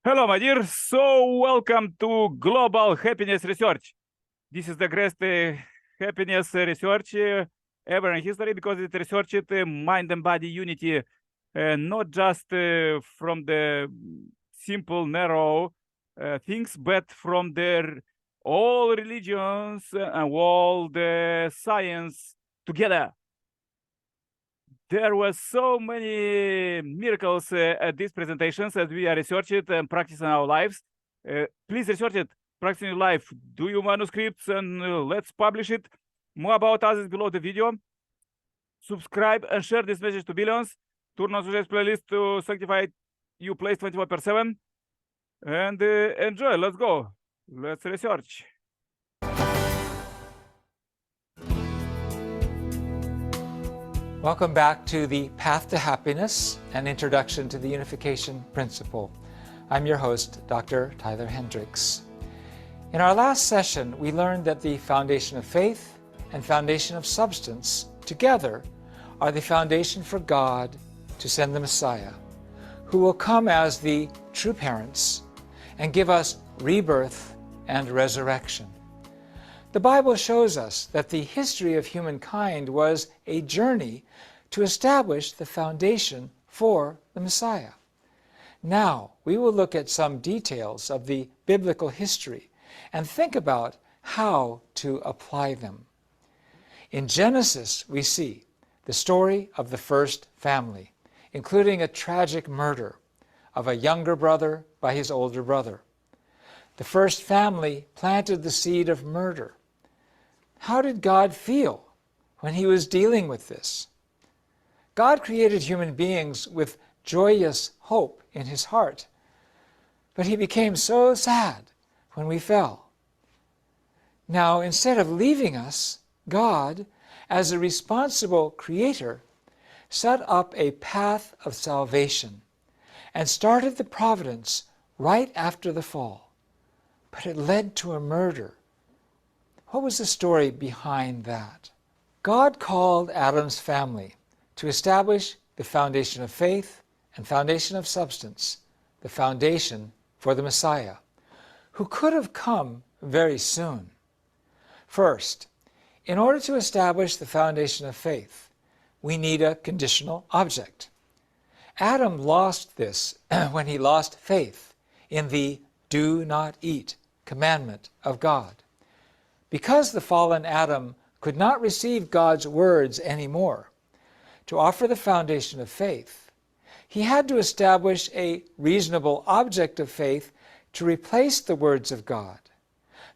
Hello, my dear. So welcome to Global Happiness Research. This is the greatest happiness research ever in history because it researched mind and body unity, not just from the simple, narrow things, but from all religions and all the science together. There were so many miracles at these presentations as we are researching and practicing our lives. Please research it, practice in your life. Do your manuscripts and let's publish it. More about us is below the video. Subscribe and share this message to billions. Turn on suggest playlist to sanctify you place 24/7. And enjoy. Let's go. Let's research. Welcome back to the Path to Happiness, an introduction to the unification principle. I'm your host, Dr. Tyler Hendricks. In our last session, we learned that the foundation of faith and foundation of substance together are the foundation for God to send the Messiah, who will come as the true parents and give us rebirth and resurrection. The Bible shows us that the history of humankind was a journey to establish the foundation for the Messiah. Now, we will look at some details of the biblical history and think about how to apply them. In Genesis, we see the story of the first family, including a tragic murder of a younger brother by his older brother. The first family planted the seed of murder. How did God feel when he was dealing with this? God created human beings with joyous hope in his heart, but he became so sad when we fell. Now, instead of leaving us, God, as a responsible creator, set up a path of salvation and started the providence right after the fall. But it led to a murder. What was the story behind that? God called Adam's family to establish the foundation of faith and foundation of substance, the foundation for the Messiah, who could have come very soon. First, in order to establish the foundation of faith, we need a conditional object. Adam lost this when he lost faith in the "do not eat" commandment of God. Because the fallen Adam could not receive God's words anymore, to offer the foundation of faith, he had to establish a reasonable object of faith to replace the words of God.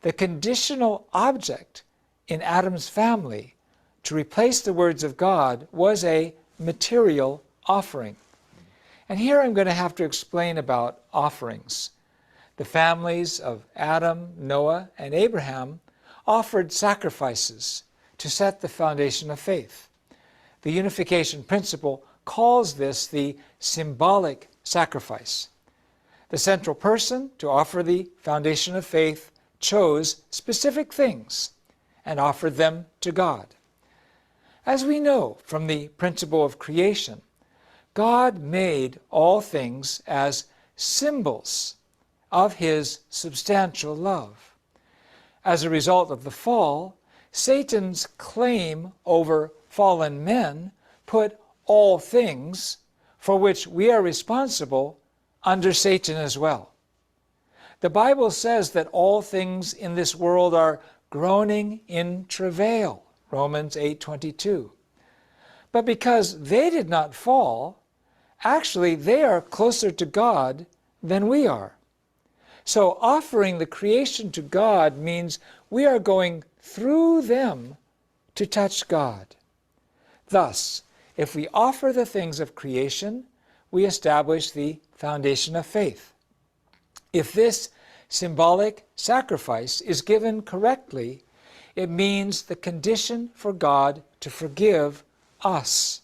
The conditional object in Adam's family to replace the words of God was a material offering. And here I'm going to have to explain about offerings. The families of Adam, Noah, and Abraham offered sacrifices to set the foundation of faith. The unification principle calls this the symbolic sacrifice. The central person to offer the foundation of faith chose specific things and offered them to God. As we know from the principle of creation, God made all things as symbols of his substantial love. As a result of the fall, Satan's claim over fallen men put all things for which we are responsible under Satan as well. The Bible says that all things in this world are groaning in travail, Romans 8:22. But because they did not fall, actually they are closer to God than we are. So offering the creation to God means we are going through them to touch God. Thus, if we offer the things of creation, we establish the foundation of faith. If this symbolic sacrifice is given correctly, it means the condition for God to forgive us.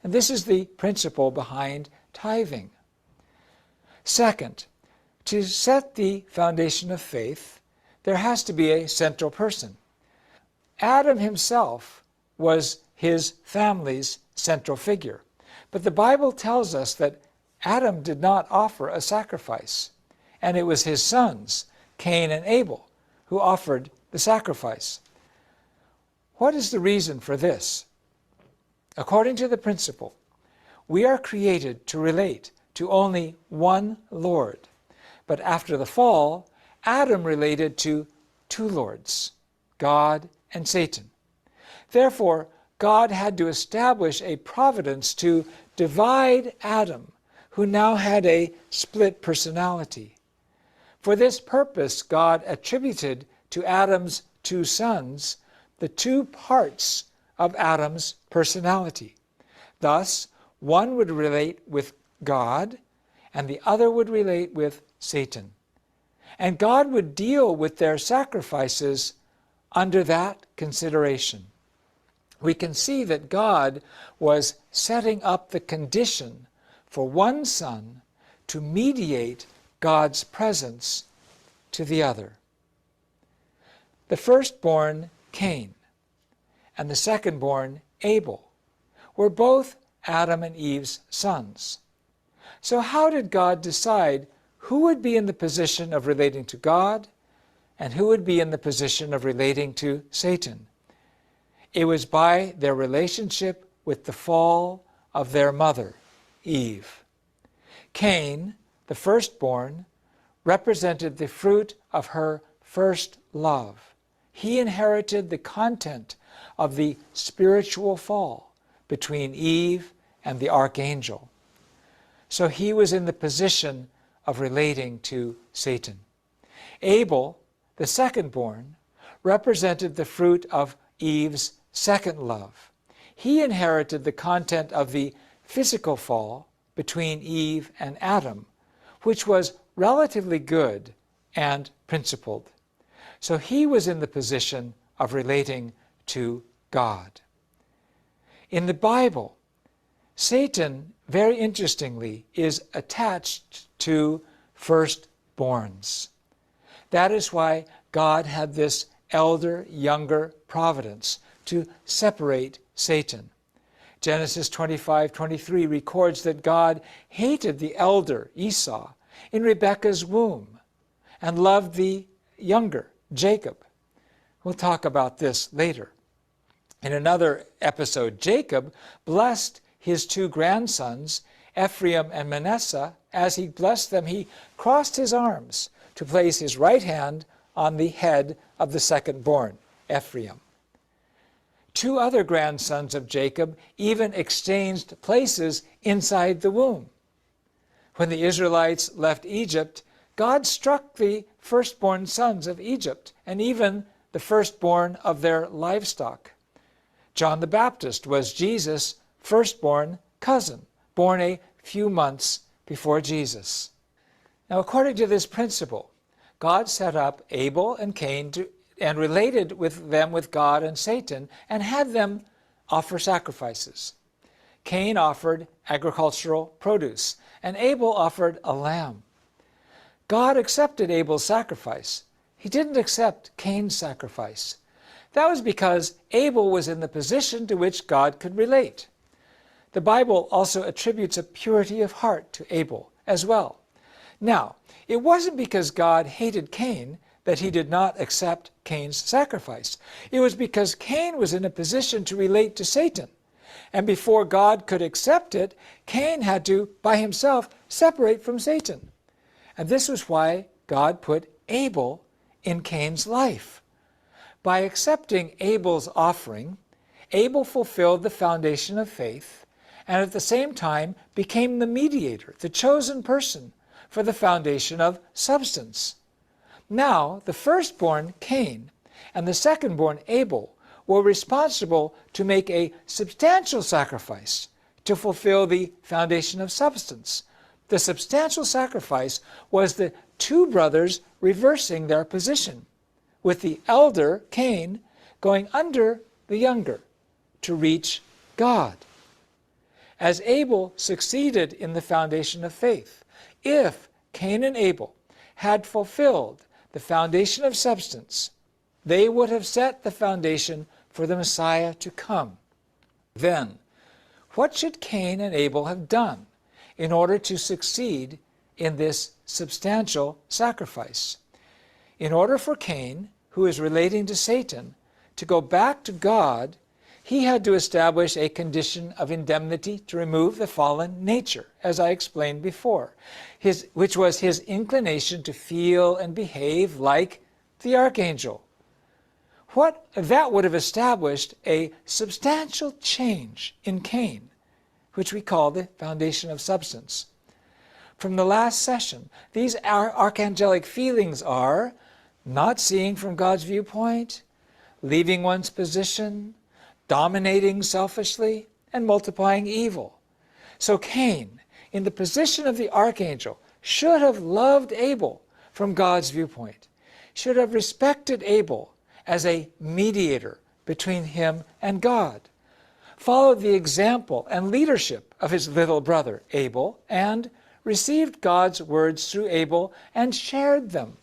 And this is the principle behind tithing. Second, to set the foundation of faith, there has to be a central person. Adam himself was his family's central figure. But the Bible tells us that Adam did not offer a sacrifice. and it was his sons, Cain and Abel, who offered the sacrifice. What is the reason for this? According to the principle, we are created to relate to only one Lord. But after the fall, Adam related to two lords, God and Satan. Therefore, God had to establish a providence to divide Adam, who now had a split personality. For this purpose, God attributed to Adam's two sons the two parts of Adam's personality. Thus, one would relate with God, and the other would relate with Satan. And God would deal with their sacrifices under that consideration. We can see that God was setting up the condition for one son to mediate God's presence to the other. The firstborn, Cain, and the secondborn, Abel, were both Adam and Eve's sons. So how did God decide who would be in the position of relating to God and who would be in the position of relating to Satan? It was by their relationship with the fall of their mother, Eve. Cain, the firstborn, represented the fruit of her first love. He inherited the content of the spiritual fall between Eve and the archangel. So he was in the position of relating to Satan. Abel, the secondborn, represented the fruit of Eve's second love. He inherited the content of the physical fall between Eve and Adam, which was relatively good and principled. So he was in the position of relating to God. In the Bible, Satan, very interestingly, is attached to firstborns. That is why God had this elder-younger providence to separate Satan. Genesis 25:23 records that God hated the elder, Esau, in Rebekah's womb and loved the younger, Jacob. We'll talk about this later. In another episode, Jacob blessed his two grandsons, Ephraim and Manasseh. As he blessed them, he crossed his arms to place his right hand on the head of the secondborn, Ephraim. Two other grandsons of Jacob even exchanged places inside the womb. When the Israelites left Egypt, God struck the firstborn sons of Egypt and even the firstborn of their livestock. John the Baptist was Jesus' firstborn cousin, born a few months before Jesus. Now, according to this principle, God set up Abel and Cain and related with them with God and Satan and had them offer sacrifices. Cain offered agricultural produce, and Abel offered a lamb. God accepted Abel's sacrifice. He didn't accept Cain's sacrifice. That was because Abel was in the position to which God could relate. The Bible also attributes a purity of heart to Abel as well. Now, it wasn't because God hated Cain that he did not accept Cain's sacrifice. It was because Cain was in a position to relate to Satan. And before God could accept it, Cain had to, by himself, separate from Satan. And this was why God put Abel in Cain's life. By accepting Abel's offering, Abel fulfilled the foundation of faith, and at the same time became the mediator, the chosen person, for the foundation of substance. Now, the firstborn, Cain, and the secondborn, Abel, were responsible to make a substantial sacrifice to fulfill the foundation of substance. The substantial sacrifice was the two brothers reversing their position, with the elder, Cain, going under the younger to reach God. As Abel succeeded in the foundation of faith, if Cain and Abel had fulfilled the foundation of substance, they would have set the foundation for the Messiah to come. Then, what should Cain and Abel have done in order to succeed in this substantial sacrifice. In order for Cain, who is relating to Satan, to go back to God, he had to establish a condition of indemnity to remove the fallen nature, as I explained before, which was his inclination to feel and behave like the archangel. That would have established a substantial change in Cain, which we call the foundation of substance. From the last session, these archangelic feelings are not seeing from God's viewpoint, leaving one's position, dominating selfishly, and multiplying evil. So Cain, in the position of the archangel, should have loved Abel from God's viewpoint, should have respected Abel as a mediator between him and God, followed the example and leadership of his little brother Abel, and received God's words through Abel and shared them.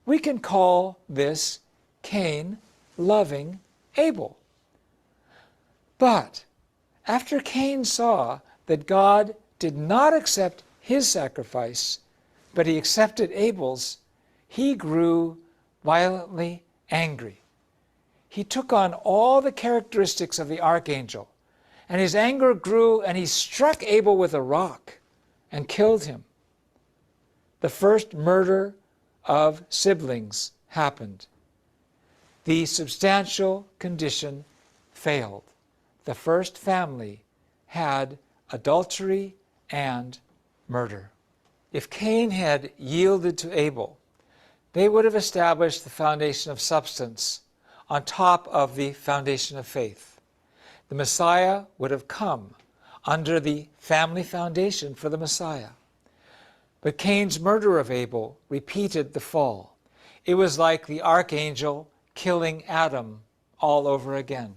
We can call this Cain loving Abel. But after Cain saw that God did not accept his sacrifice, but he accepted Abel's, he grew violently angry. He took on all the characteristics of the archangel, and his anger grew, and he struck Abel with a rock and killed him. The first murder of siblings happened. The substantial condition failed. The first family had adultery and murder. If Cain had yielded to Abel, they would have established the foundation of substance on top of the foundation of faith. The Messiah would have come under the family foundation for the Messiah. But Cain's murder of Abel repeated the fall. It was like the archangel killing Adam all over again.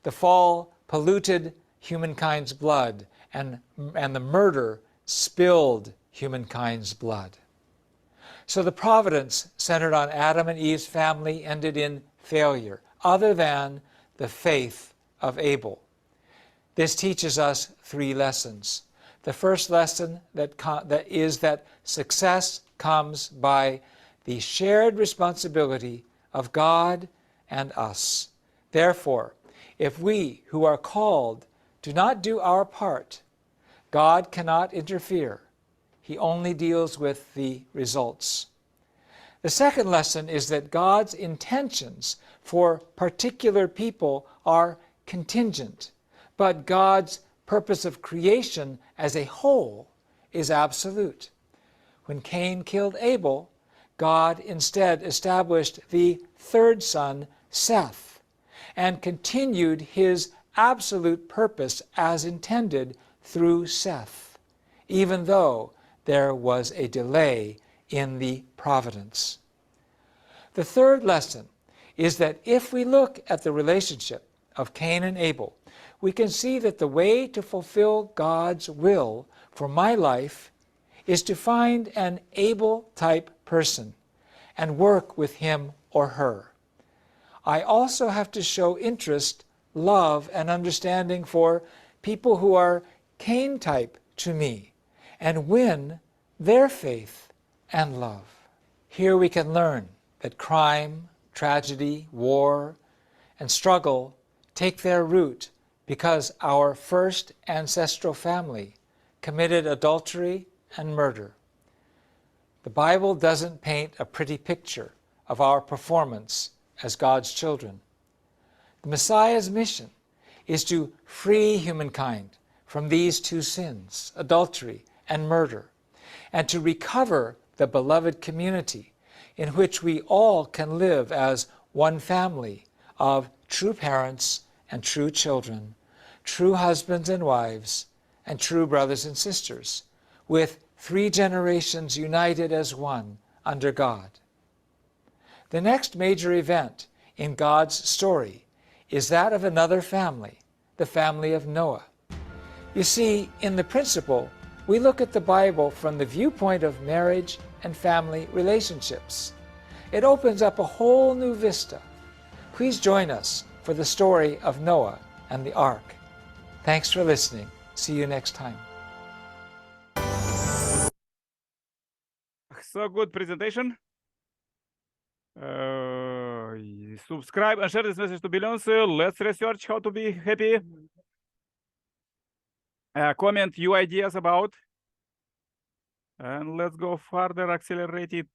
The fall polluted humankind's blood, and the murder spilled humankind's blood. So the providence centered on Adam and Eve's family ended in failure, other than the faith of Abel. This teaches us 3 lessons. The first lesson is that success comes by the shared responsibility of God and us. Therefore, if we who are called do not do our part, God cannot interfere. He only deals with the results. The second lesson is that God's intentions for particular people are contingent, but God's purpose of creation as a whole is absolute. When Cain killed Abel, God instead established the third son, Seth, and continued his absolute purpose as intended through Seth, even though there was a delay in the providence. The third lesson is that if we look at the relationship of Cain and Abel, we can see that the way to fulfill God's will for my life is to find an Abel-type person and work with him or her. I also have to show interest, love, and understanding for people who are Cain-type to me and win their faith and love. Here we can learn that crime, tragedy, war, and struggle take their root because our first ancestral family committed adultery and murder. The Bible doesn't paint a pretty picture of our performance as God's children. The Messiah's mission is to free humankind from these 2 sins, adultery and murder, and to recover the beloved community in which we all can live as one family of true parents and true children, true husbands and wives, and true brothers and sisters, with 3 generations united as one under God. The next major event in God's story is that of another family, the family of Noah. You see, in the principle, we look at the Bible from the viewpoint of marriage and family relationships. It opens up a whole new vista. Please join us for the story of Noah and the ark. Thanks for listening. See you next time. So good presentation. Subscribe and share this message to billions. Let's research how to be happy. Comment your ideas about. And let's go further, accelerate it.